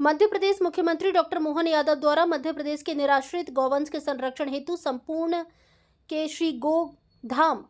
मध्य प्रदेश मुख्यमंत्री डॉक्टर मोहन यादव द्वारा मध्य प्रदेश के निराश्रित गौवंश के संरक्षण हेतु संपूर्ण के श्री गोधाम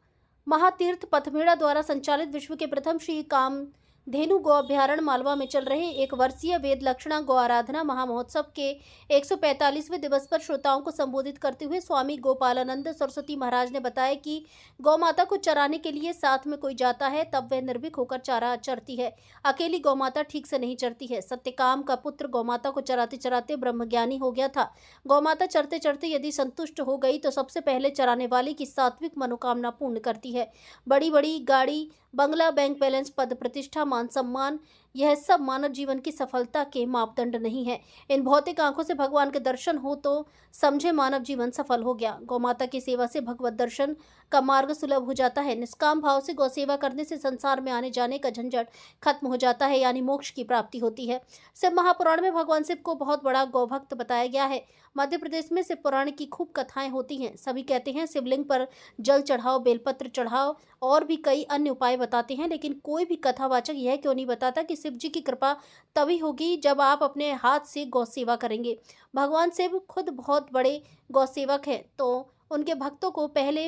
महातीर्थ पथमेड़ा द्वारा संचालित विश्व के प्रथम श्री कामधेनु गौ अभ्यारण्य मालवा में चल रहे 1 वर्षीय वेद लक्षणा गौ आराधना महामहोत्सव के 145वें दिवस पर श्रोताओं को संबोधित करते हुए स्वामी गोपालानंद सरस्वती महाराज ने बताया कि गौ माता को चराने के लिए साथ में कोई जाता है तब वह निर्भीक होकर चारा चरती है। अकेली गौ माता ठीक से नहीं चरती है। सत्यकाम का पुत्र गौ माता को चराते चराते ब्रह्मज्ञानी हो गया था। गौ माता चरते चरते यदि संतुष्ट हो गई तो सबसे पहले चराने वाले की सात्विक मनोकामना पूर्ण करती है। बड़ी बड़ी गाड़ी, बंगला, बैंक बैलेंस, पद प्रतिष्ठा, मान सम्मान, यह सब मानव जीवन की सफलता के मापदंड नहीं है। इन भौतिक आंखों से भगवान के दर्शन हो तो समझे मानव जीवन सफल हो गया। गौ माता की सेवा से भगवत दर्शन का मार्ग सुलभ हो जाता है। निष्काम भाव से गौ सेवा करने से संसार में आने जाने का झंझट खत्म हो जाता है, यानी मोक्ष की प्राप्ति होती है। शिव महापुराण में भगवान शिव को बहुत बड़ा गौभक्त बताया गया है। मध्य प्रदेश में शिव पुराण की खूब कथाएं होती हैं। सभी कहते हैं शिवलिंग पर जल चढ़ाओ, बेलपत्र चढ़ाओ और भी कई अन्य उपाय बताते हैं, लेकिन कोई भी कथावाचक यह क्यों नहीं बताता कि शिव जी की कृपा तभी होगी जब आप अपने हाथ से गौ सेवा करेंगे। भगवान शिव खुद बहुत बड़े गौ सेवक हैं, तो उनके भक्तों को पहले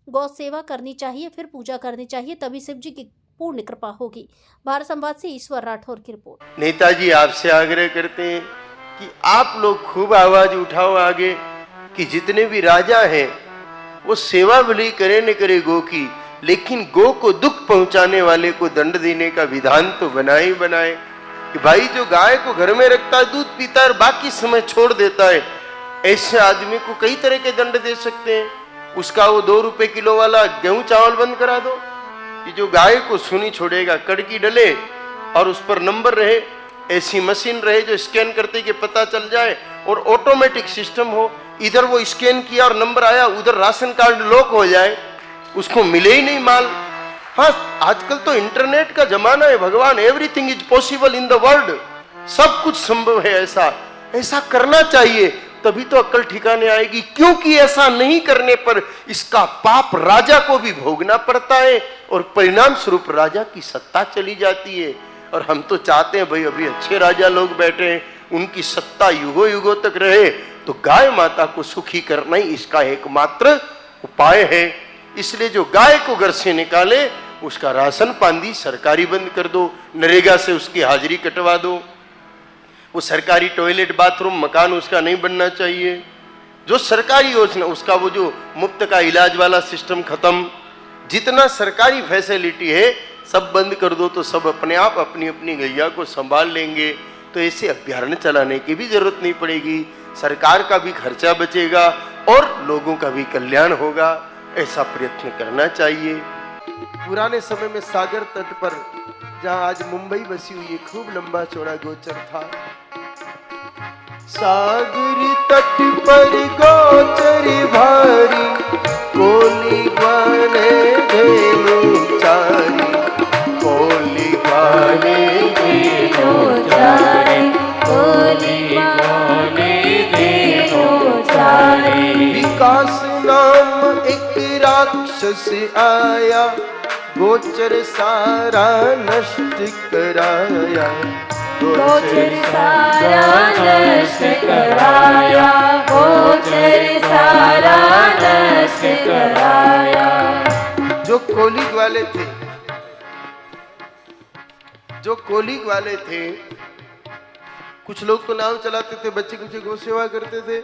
गौ सेवा करनी चाहिए, फिर पूजा करनी चाहिए, तभी शिव जी की पूर्ण कृपा होगी। भारत संवाद से ईश्वर राठौर की रिपोर्ट। नेताजी आपसे आग्रह करते हैं कि आप लोग खूब आवाज उठाओ आगे कि जितने भी राजा हैं वो सेवा भली करे न करे गो की, लेकिन गो को दुख पहुंचाने वाले को दंड देने का विधान तो बनाए ही बनाए। कि भाई जो गाय को घर में रखता है, दूध पीता है और बाकी समय छोड़ देता है, ऐसे आदमी को कई तरह के दंड दे सकते हैं। उसका वो 2 रुपए किलो वाला गेहूं चावल बंद करा दो कि जो गाय को सुनी छोड़ेगा, कड़की डले और उस पर नंबर रहे, ऐसी मशीन रहे जो स्कैन करते कि पता चल जाए और ऑटोमेटिक सिस्टम हो। इधर वो स्कैन किया और नंबर आया, उधर राशन कार्ड लॉक हो जाए, उसको मिले ही नहीं माल। हाँ, आजकल तो इंटरनेट का जमाना है भगवान, everything is possible in the world, सब कुछ संभव है। ऐसा करना चाहिए, तभी तो अक्ल ठिकाने आएगी। क्योंकि ऐसा नहीं करने पर इसका पाप राजा को भी भोगना पड़ता है और परिणाम स्वरूप राजा की सत्ता चली जाती है। और हम तो चाहते हैं भाई अभी अच्छे राजा लोग बैठे हैं, उनकी सत्ता युगों युगों तक रहे, तो गाय माता को सुखी करना ही इसका एकमात्र उपाय है। इसलिए जो गाय को घर से निकाले उसका राशन पानी सरकारी बंद कर दो, नरेगा से उसकी हाजिरी कटवा दो, वो सरकारी टॉयलेट बाथरूम मकान उसका नहीं बनना चाहिए। जो सरकारी योजना उसका वो जो मुफ्त का इलाज वाला सिस्टम खत्म, जितना सरकारी फैसिलिटी है सब बंद कर दो, तो सब अपने आप अपनी अपनी गैया को संभाल लेंगे। तो ऐसे अभ्यारण्य चलाने की भी जरूरत नहीं पड़ेगी, सरकार का भी खर्चा बचेगा और लोगों का भी कल्याण होगा। ऐसा प्रयत्न करना चाहिए। पुराने समय में सागर तट पर जहां आज मुंबई बसी हुई है, खूब लंबा चौड़ा गोचर था। सागर तट पर गोचर भारी, कोली ग्वाले धेनु चारी, कोली ग्वाले धेनु चारी, कोली ग्वाले धेनु चारी। विकास नाम एक राक्षस आया, गोचर सारा नष्ट कराया, गोचर सारा नष्ट कराया, गोचर सारा नष्ट कराया। जो कोलिग वाले थे, जो कोलिग वाले थे, कुछ लोग तो नाव चलाते थे, बच्चे कुछ गौ सेवा करते थे,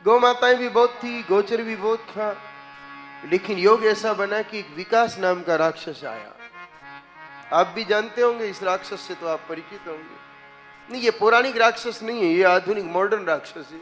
गौ माताएं भी बहुत थी, गोचर भी बहुत था, लेकिन योग ऐसा बना कि एक विकास नाम का राक्षस आया। आप भी जानते होंगे इस राक्षस से, तो आप परिचित होंगे। नहीं, ये पौराणिक राक्षस नहीं है, ये आधुनिक मॉडर्न राक्षस है।